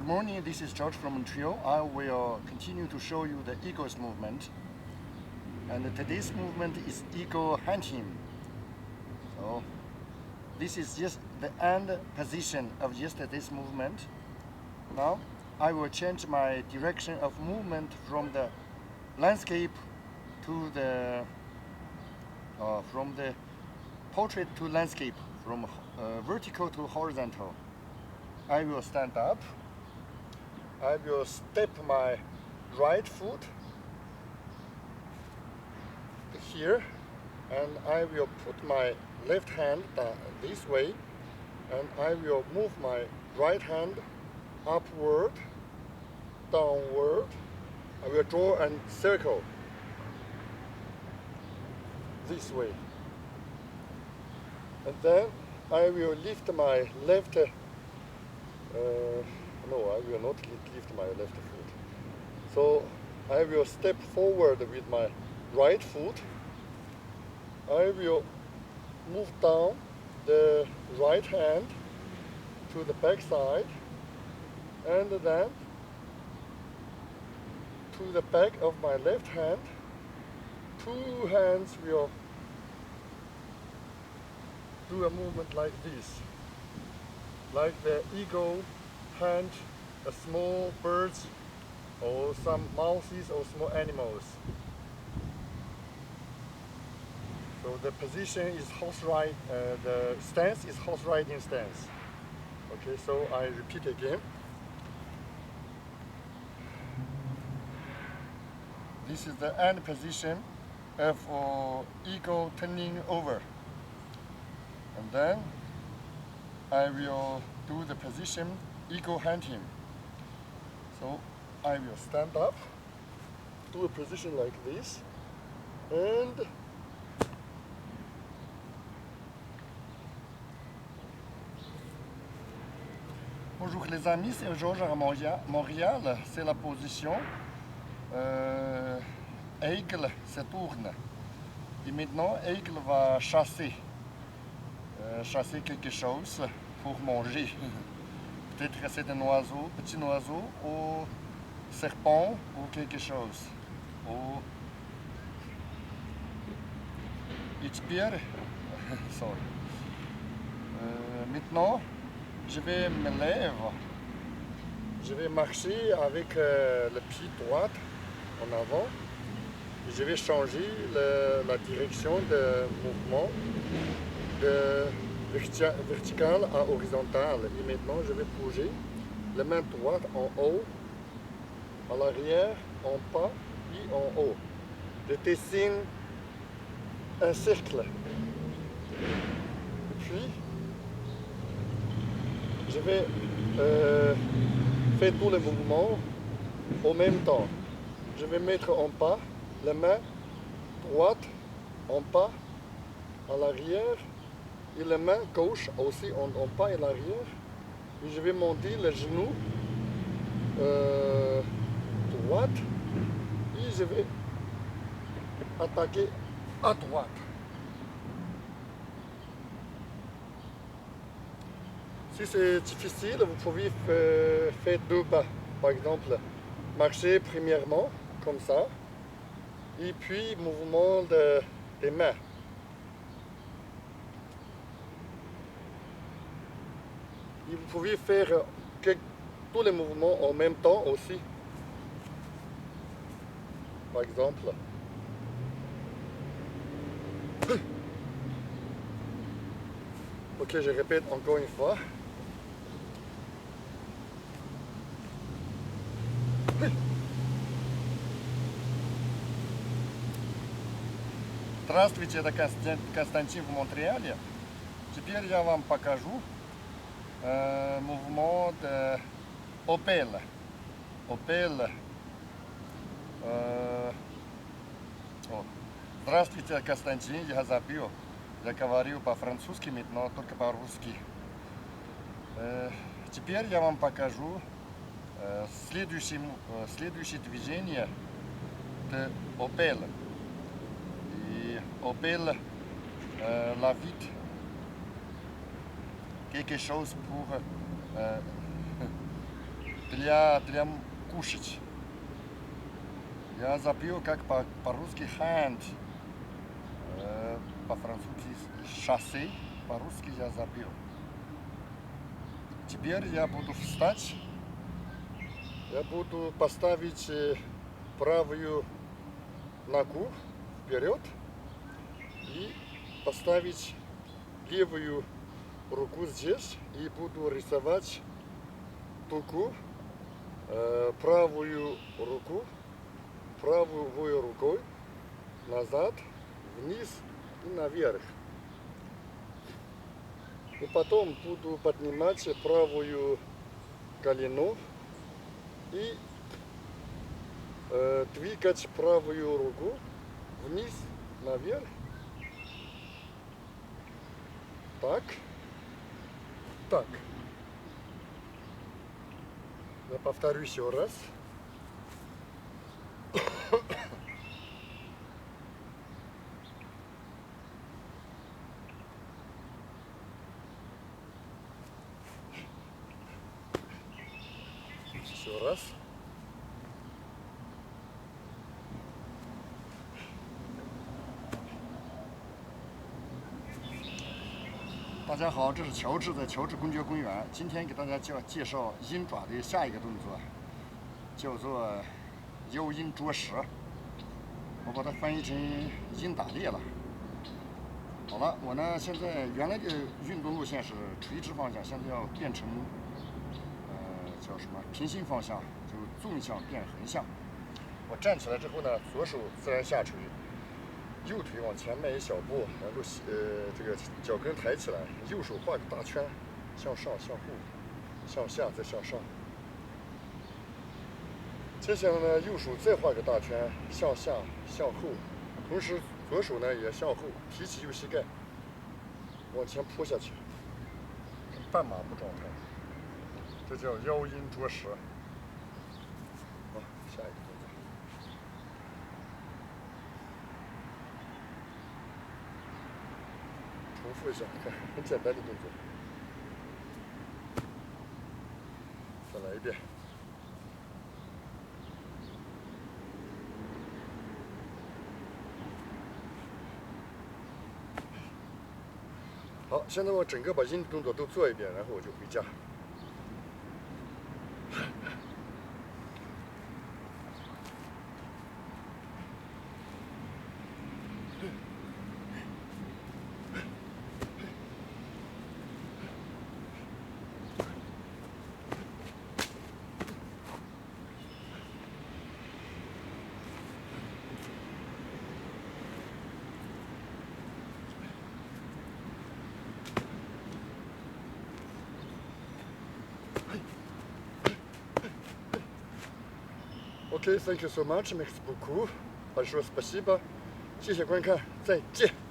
Good morning, this is George from Montreal. I will continue to show you the Eagle's movement. And today's movement is Eagle hunting. So this is just the end position of yesterday's movement. Now I will change my direction of movement from the landscape to from the portrait to landscape, from vertical to horizontal. I will stand up. I will step my right foot here, and I will put my left hand this way, and I will move my right hand upward, downward. I will draw a circle this way, and then I will lift my left no, I will not lift my left foot. So I will step forward with my right foot. I will move down the right hand to the back side, and then to the back of my left hand. Two hands will do a movement like this, like the eagle hunt a small birds or some mouses or small animals. So the position is horse ride, the stance is horse riding stance. Okay, so I repeat again. This is the end position of eagle turning over. And then I will do the position eagle hunting. So I will stand up, do a position like this, and bonjour les amis, c'est Georges à Montréal, c'est la position Eagle se tourne. Et maintenant Eagle va chasser quelque chose pour manger. Peut-être que c'est un oiseau, petit oiseau, ou serpent, ou quelque chose. Ou... Et sorry. Maintenant, je vais me lever. Je vais marcher avec le pied droit en avant. Je vais changer la direction de mouvement de vertical à horizontal. Et maintenant, je vais bouger la main droite en haut, à l'arrière, en bas et en haut. Je dessine un cercle. Et puis, je vais faire tous les mouvements en même temps. Je vais mettre en bas la main droite en bas à l'arrière, et la main gauche aussi en bas et à l'arrière. Et je vais monter le genou droite, et je vais attaquer à droite. Si c'est difficile, vous pouvez faire deux pas. Par exemple, marcher premièrement comme ça, et puis mouvement des mains. Et vous pouvez faire tous les mouvements en même temps aussi. Par exemple. Ok, je répète encore une fois. Здравствуйте, это Константин в Монреале. Теперь я вам покажу mouvement de Орел. Орел. Здравствуйте, Константин, я забыл. Я говорил по-французски, но только по-русски. Теперь я вам покажу следующее движение de Орел. Et Орел la vite quelque chose pour для кушать. Я забил, как по-русски hand, по-французски chasse, по-русски я забил. Теперь я буду встать, я буду поставить правую ногу вперед и поставить левую руку здесь и буду рисовать дугу, правую рукой назад, вниз и наверх. И потом буду поднимать правую колену и двигать правую руку вниз, наверх. Так. Так. Я повторю еще раз. Еще раз.大家好，这是乔治在乔治公爵公园。今天给大家介绍鹰爪的下一个动作，叫做腰鹰啄食。我把它翻译成鹰打猎了。好了，我呢现在原来的运动路线是垂直方向，现在要变成叫什么平行方向，就纵向变横向。我站起来之后呢，左手自然下垂。右腿往前迈一小步，然后这个脚跟抬起来，右手画个大圈，向上、向后、向下再向上。接下来呢，右手再画个大圈，向下、向后，同时左手呢也向后，提起右膝盖，往前扑下去，半马步状态。这叫腰鹰啄食。好，下一个动作。重复一下，看很简单的动作。再来一遍。好，现在我整个把鹰的动作都做一遍，然后我就回家。OK, thank you so much, merci beaucoup. Большое спасибо. 谢谢观看，再见。